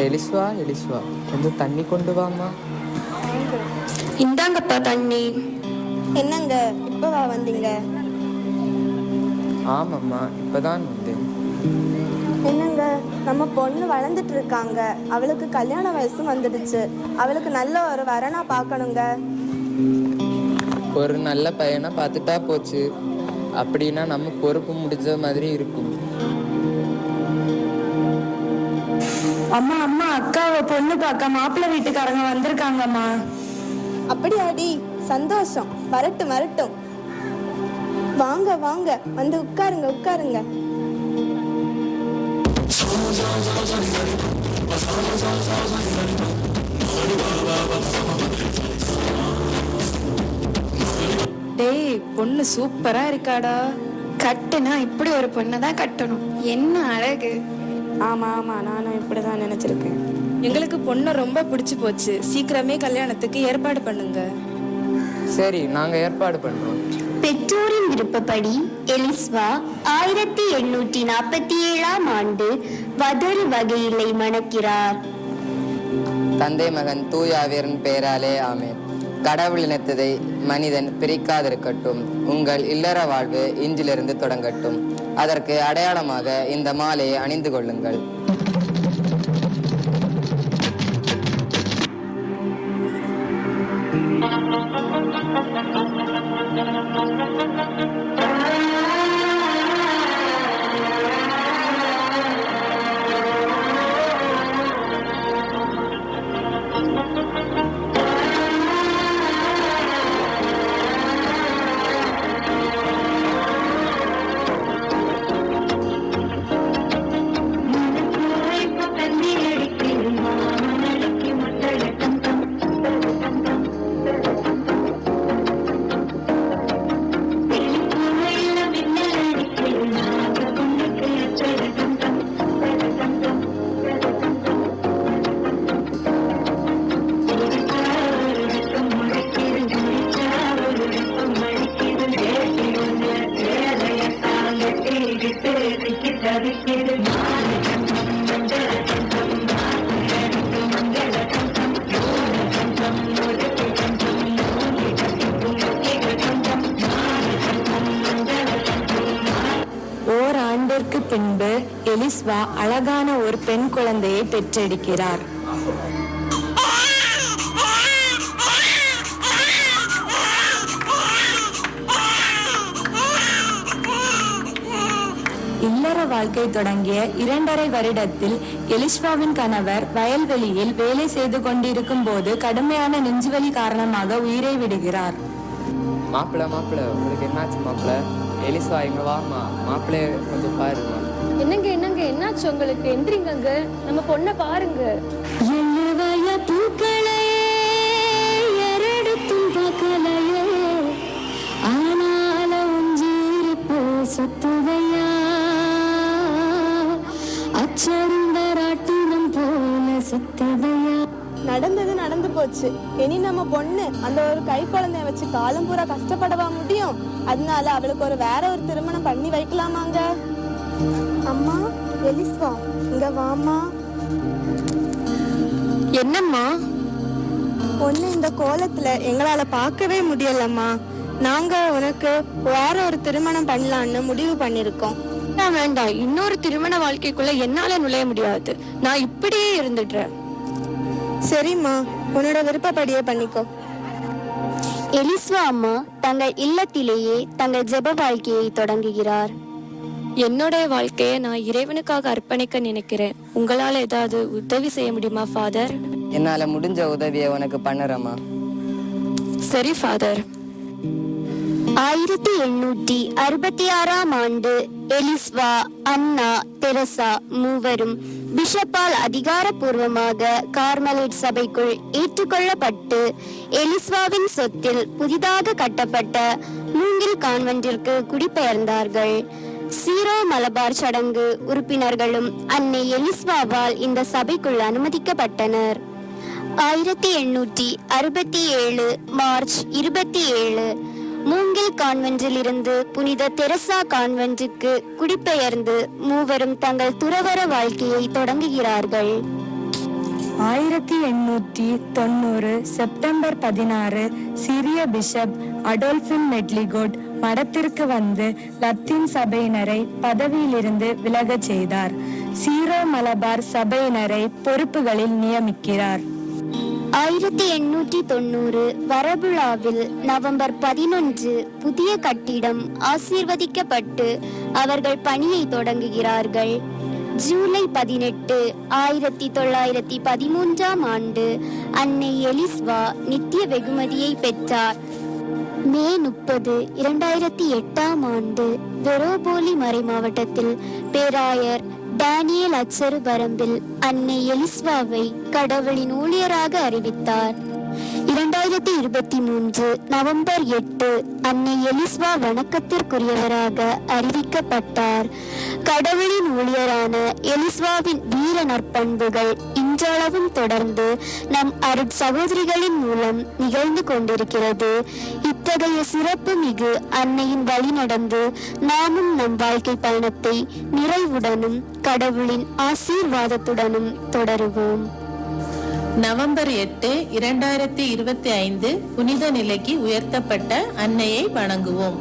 எலிஸ்வா எலிஸ்வா, கொஞ்சம் தண்ணி கொண்டு வாம்மா. இந்தாங்கப்பா தண்ணி. என்னங்க இப்பவா வந்தீங்க? ஆமாம்மா, இப்பதான் வந்தேன். என்னங்க, நம்ம பொண்ணு வளர்ந்துட்டு இருக்காங்க, அவளுக்கு கல்யாண வயசும் வந்துடுச்சு. அவளுக்கு நல்ல ஒரு வரனா பார்க்கணுங்க. ஒரு நல்ல பையனை பார்த்துட்டா போச்சு. அப்படின்னா நம்ம பொறுப்பு முடிஞ்ச மாதிரி இருக்கும். அம்மா அம்மா, அக்காவை பொண்ணு பார்க்க மாப்பிள்ளை வீட்டுக்காரங்க வந்திருக்காங்கம்மா. அப்படியாடி, சந்தோஷம். வரட்டும் வரட்டும். வாங்க வாங்க, வந்து உட்காருங்க உட்காருங்க. டேய், பொண்ணு சூப்பரா இருக்காடா. கட்டுனா இப்படி ஒரு பொண்ணை தான் கட்டணும். என்ன அழகு. ஆமா ஆமா, நானும் இப்படிதான் நினைச்சிருக்கேன். எங்களுக்கு பொண்ணை ரொம்ப பிடிச்சு போச்சு. சீக்கிரமே கல்யாணத்துக்கு ஏற்பாடு பண்ணுங்க. சரி, நாங்க ஏற்பாடு பண்றோம். பெற்றோரின் விருப்பப்படி எலிஸ்வா 1847 ஆண்டு வதரு வகையிலை மணக்கிறார். தந்தை மகன் தூயாவியரின் பெயராலே ஆமென். கடவுள் இணைத்ததை மனிதன் பிரிக்காதிருக்கட்டும். உங்கள் இல்லற வாழ்வு இன்றிலிருந்து தொடங்கட்டும். அதற்கு அடையாளமாக இந்த மாலையை அணிந்து கொள்ளுங்கள். ஓராண்டிற்கு பின்பு எலிஸ்வா அழகான ஒரு பெண் குழந்தையை பெற்றெடுக்கிறார். இல்லற வாழ்க்கை தொடங்கிய 2½ வருடத்தில் எலிஸ்வாவின் கணவர் வயல்வெளியில் வேலை செய்து கொண்டிருக்கும் போது கடுமையான நெஞ்சுவலி காரணமாக உயிரை விடுகிறார். மாப்பிள்ள மாப்பிள்ள, உங்களுக்கு என்னாச்சு மாப்பிள்ள? எலிஸ்வா இங்க வாமா, மாப்பிள்ளைய கொஞ்சம் பாருமா. என்னங்க என்னங்க என்னாச்சு உங்களுக்கு? எந்திரிங்க, நம்ம பொண்ணை பாருங்க. நடந்தது நடந்து போச்சு. இனி நம்ம பொண்ணு அந்த ஒரு கை குழந்தைய வச்சு காலம் பூரா கஷ்டப்படவா முடியும்? அதனால அவளுக்கு வேற ஒரு திருமணம் பண்ணி வைக்கலாமாங்க? அம்மா எலிஸ்வா, இங்க வாமா. என்னம்மா? பொண்ணு இந்த கோலத்துல எங்களால பார்க்கவே முடியலம்மா. நாங்க உனக்கு வேற ஒரு திருமணம் பண்ணலான்னு முடிவு பண்ணிருக்கோம். வேண்டாம், இன்னொரு திருமண வாழ்க்கைக்குள்ள என்னால நுழைய முடியாது. நான் இப்படியே இருந்துடுறேன். சரிம்மா, உன்னோட விருப்பப்படியே பண்ணிக்கோ. எலிஸ்வா அம்மா தங்கள் இல்லத்திலேயே தங்கள் ஜெப வாழ்க்கையை தொடங்குகிறார். என்னுடைய வாழ்க்கையை நான் இறைவனுக்காக அர்ப்பணிக்க நினைக்கிறேன். உங்களால ஏதாவது உதவி செய்ய முடியுமா ஃபாதர்? என்னால முடிஞ்ச உதவியை உனக்கு பண்ணுறேம்மா. சரி ஃபாதர். 1866 ஆண்டு எலிஸ்வா, அன்னா, தெரசா மூவரும் பிஷப்பால் அதிகாரப்பூர்வமாக கார்மலைட் சபைக்குள் ஏற்றுக்கொள்ளப்பட்டு எலிஸ்வாவின் சொத்தில் புதிதாக கட்டப்பட்ட மூங்கில் கான்வென்டிற்கு குடிபெயர்ந்தார்கள். சீரோ மலபார் சடங்கு உறுப்பினர்களும் அன்னை எலிஸ்வாவால் இந்த சபைக்குள் அனுமதிக்கப்பட்டனர். 1867 மார்ச் 27 மூங்கில் கான்வென்ட்டில் இருந்து புனித தெரசா கான்வென்ட்டுக்கு குடிபெயர்ந்து மூவரும் தங்கள் துறவற வாழ்க்கையை தொடங்குகிறார்கள். 1890 செப்டம்பர் 16 சிரிய பிஷப் அடோல்ஃபின் மெட்லிகோட் மடத்திற்கு வந்து லத்தீன் சபையினரை பதவியிலிருந்து விலகச் செய்தார். சீரோ மலபார் சபையினரை பொறுப்புகளில் நியமிக்கிறார். 1890 வரபுழாவில் நவம்பர் 11 புதிய கட்டிடம் ஆசீர்வதிக்கப்பட்டு அவர்கள் பணியை தொடங்குகிறார்கள். ஜூலை 18 1913 ஆண்டு அன்னை எலிஸ்வா நித்திய வெகுமதியை பெற்றார். மே 30 2008 ஆண்டு வெரோபோலி மறை மாவட்டத்தில் பேராயர் டேனியல் அச்சரு பரம்பில் அன்னை எலிஸ்வாவை கடவுளின் ஊழியராக அறிவித்தார். 2023 நவம்பர் 8 அன்னை எலிஸ்வா வணக்கத்திற்குரியவராக அறிவிக்கப்பட்டார். கடவுளின் ஊழியரான எலிஸ்வாவின் வீர நற்பண்புகள் இன்றளவும் தொடர்ந்து நம் அருட்சகோதரிகளின் மூலம் நிகழ்ந்து கொண்டிருக்கிறது. இத்தகைய சிறப்பு மிகு அன்னையின் வழி நடந்து நாமும் நம் வாழ்க்கை பயணத்தை நிறைவுடனும் கடவுளின் ஆசீர்வாதத்துடனும் தொடருவோம். நவம்பர் 8 2025 புனித நிலைக்கு உயர்த்தப்பட்ட அன்னையை வணங்குவோம்.